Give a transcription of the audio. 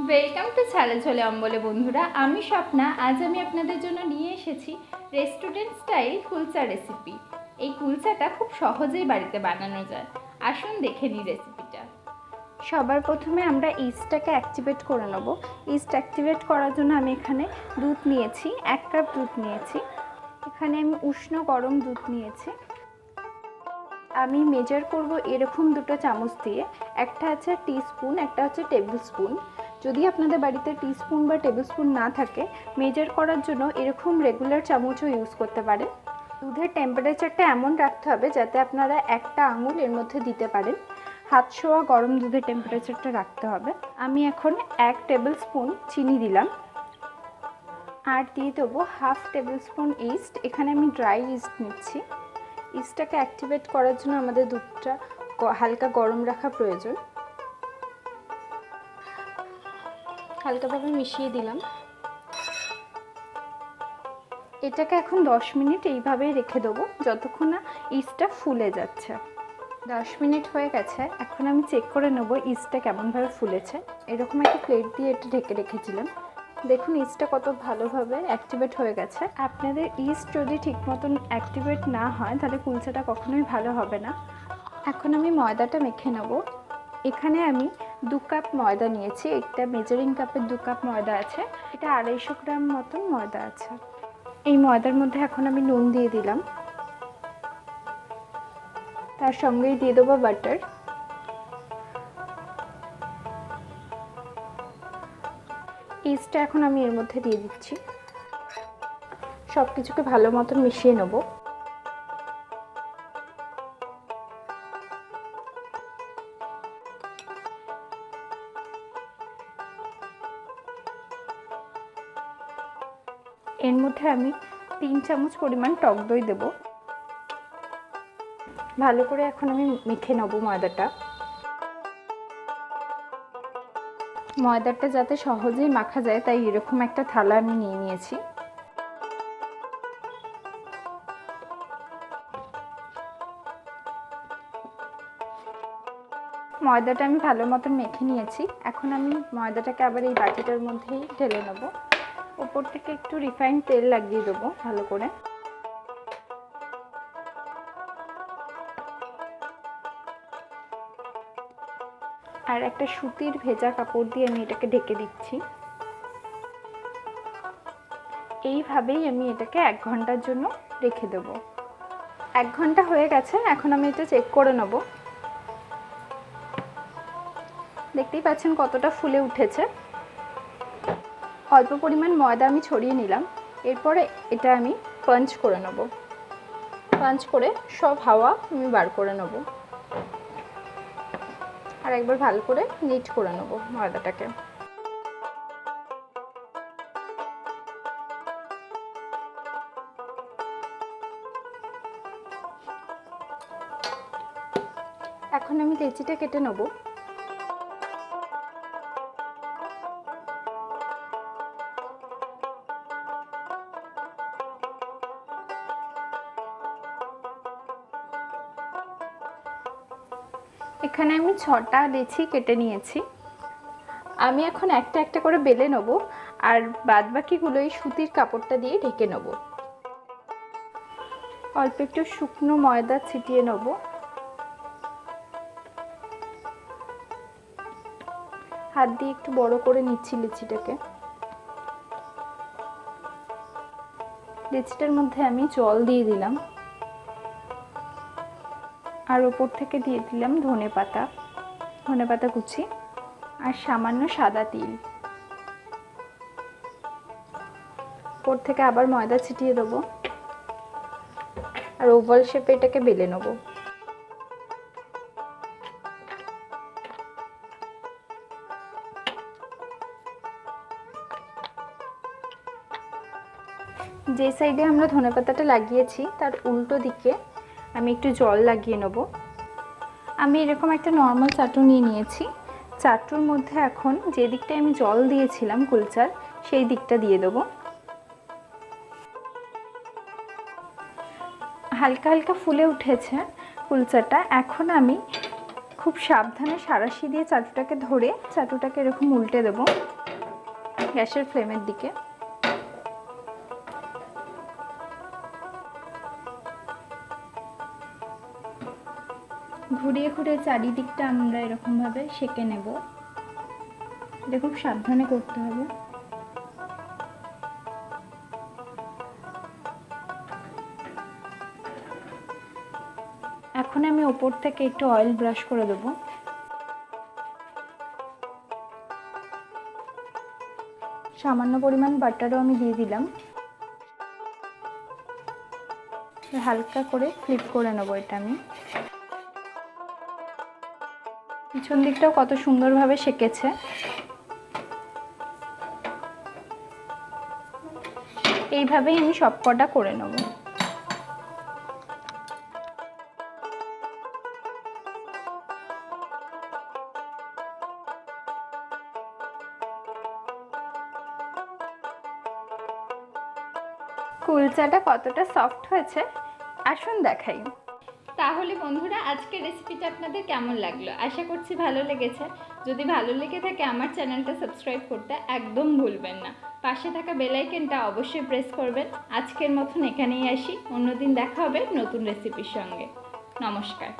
Welcome to ছালে ঝোলে অম্বলে বন্ধুরা, আমি স্বপ্না। আজ আমি আপনাদের জন্য নিয়ে এসেছি রেস্টুরেন্ট স্টাইল কুলচা রেসিপি। এই কুলচাটা খুব সহজেই বাড়িতে বানানো যায়। আসুন দেখে নিই রেসিপিটা। সবার প্রথমে আমরা ইস্টটাকে অ্যাক্টিভেট করে নেব। ইস্ট অ্যাক্টিভেট করার জন্য আমি এখানে দুধ নিয়েছি, 1 কাপ দুধ নিয়েছি। এখানে আমি উষ্ণ গরম দুধ নিয়েছি। আমি মেজার করব এরকম দুটো চামচ দিয়ে। একটা আছে টিস্পুন, একটা হচ্ছে টেবিল স্পুন। যদি আপনাদের বাড়িতে টিস্পুন বা টেবিল স্পুন না থাকে, মেজার করার জন্য এরকম রেগুলার চামচও ইউজ করতে পারেন। দুধের টেম্পারেচারটা এমন রাখতে হবে যাতে আপনারা একটা আঙুল এর মধ্যে দিতে পারেন। হাত ছোঁয়া গরম দুধের টেম্পারেচারটা রাখতে হবে। আমি এখন 1 টেবিল স্পুন চিনি দিলাম, আর দিয়ে দেবো 1/2 টেবিল স্পুন ইস্ট। এখানে আমি ড্রাই ইস্ট নিচ্ছি। ইস্টটাকে অ্যাক্টিভেট করার জন্য আমাদের দুধটা হালকা গরম রাখা প্রয়োজন। হালকাভাবে মিশিয়ে দিলাম। এটাকে এখন 10 মিনিট এইভাবেই রেখে দেবো, যতক্ষণ না ইস্টটা ফুলে যাচ্ছে। 10 মিনিট হয়ে গেছে। এখন আমি চেক করে নেব ইস্টটা কেমনভাবে ফুলেছে। এরকম একটা প্লেট দিয়ে এটা ঢেকে রেখেছিলাম। দেখুন ইস্টটা কত ভালোভাবে অ্যাক্টিভেট হয়ে গেছে। আপনাদের ইস্ট যদি ঠিক মতন অ্যাক্টিভেট না হয় তাহলে কুলচাটা কখনোই ভালো হবে না। এখন আমি ময়দাটা মেখে নেব। এখানে আমি 2 কাপ ময়দা নিয়েছি। একটা মেজারিং কাপের 2 কাপ ময়দা আছে। এটা 250 গ্রাম মতন ময়দা আছে। এই ময়দার মধ্যে এখন আমি নুন দিয়ে দিলাম, তার সঙ্গেই দিয়ে দেবো বাটার। ইস্টটা এখন আমি এর মধ্যে দিয়ে দিচ্ছি। সব কিছুকে ভালো মতন মিশিয়ে নেব। এর মধ্যে আমি 3 চামচ পরিমাণ টক দই দেব। ভালো করে এখন আমি মেখে নেব ময়দাটা। ময়দাটা যাতে সহজেই মাখা যায় তাই এরকম একটা থালা আমি নিয়ে নিয়েছি। ময়দাটা আমি ভালো মতন মেখে নিয়েছি। এখন আমি ময়দাটাকে আবার এই বাটিটার মধ্যেই ঢেলে নেব। উপর থেকে একটু রিফাইন্ড তেল লাগিয়ে দেবো ভালো করে। আর একটা সুতির ভেজা কাপড় দিয়ে আমি এটাকে ঢেকে দিচ্ছি। এইভাবেই আমি এটাকে 1 ঘন্টার জন্য রেখে দেব। 1 ঘন্টা হয়ে গেছে। এখন আমি এটা চেক করে নেব। দেখতেই পাচ্ছেন কতটা ফুলে উঠেছে। অল্প পরিমাণ ময়দা আমি ছড়িয়ে নিলাম। এরপরে এটা আমি পাঞ্চ করে নেব। পাঞ্চ করে সব হাওয়া আমি বার করে নেব। আর একবার ভালো করে নিট করে নেব ময়দাটাকে। এখন আমি লেচিটা কেটে নেব। এখানে আমি 6টা লেচি কেটে নিয়েছি। আমি এখন একটা একটা করে বেলে নেব, আর বাদবাকিগুলো এই সুতির কাপড়টা দিয়ে ঢেকে নেব। অল্প একটু শুকনো ময়দা ছিটিয়ে নেব। হাত দিয়ে একটু বড় করে নিচ্ছি লিচিটাকে। লিচিটার মধ্যে আমি জল দিয়ে দিলাম, আর ওপর থেকে দিয়ে দিলাম ধনেপাতা কুচি, আর সামান্য সাদা তিল। ওপর থেকে আবার ময়দা ছিটিয়ে দেবো, আর ওভাল শেপে এটাকে বেলে নেব। যে সাইডে আমরা ধনেপাতাটা লাগিয়েছি তার উল্টো দিকে আমি একটু জল লাগিয়ে নেব। আমি এরকম একটা নর্মাল চাটু নিয়ে নিয়েছি। চাটুর মধ্যে এখন যে দিকটায় আমি জল দিয়েছিলাম কুলচার, সেই দিকটা দিয়ে দেবো। হালকা হালকা ফুলে উঠেছে কুলচাটা। এখন আমি খুব সাবধানে সাঁড়াশি দিয়ে চাটুটাকে ধরে চাটুটাকে এরকম উল্টে দেব গ্যাসের ফ্লেমের দিকে। ঘুরিয়ে ঘুরিয়ে চারিদিকটা আমরা এরকমভাবে সেঁকে নেব। এটা খুব সাবধানে করতে হবে। এখন আমি ওপর থেকে একটু অয়েল ব্রাশ করে দেবো। সামান্য পরিমাণ বাটারও আমি দিয়ে দিলাম। হালকা করে ফ্লিপ করে নেবো এটা আমি। পিছন দিকটাও কত সুন্দরভাবে সেঁকেছে। এইভাবেই আমি সব কটা করে নেব। কুলচাটা কতটা সফট হয়েছে আসুন দেখাই। তাহলে বন্ধুরা আজকের রেসিপিটা আপনাদের কেমন লাগলো? আশা করছি ভালো লেগেছে। যদি ভালো লেগে থাকে আমার চ্যানেলটা সাবস্ক্রাইব করতে একদম ভুলবেন না। পাশে থাকা বেল আইকনটা অবশ্যই প্রেস করবেন। আজকের মতন এখানেই আসি, অন্যদিন দেখা হবে নতুন রেসিপির সঙ্গে। নমস্কার।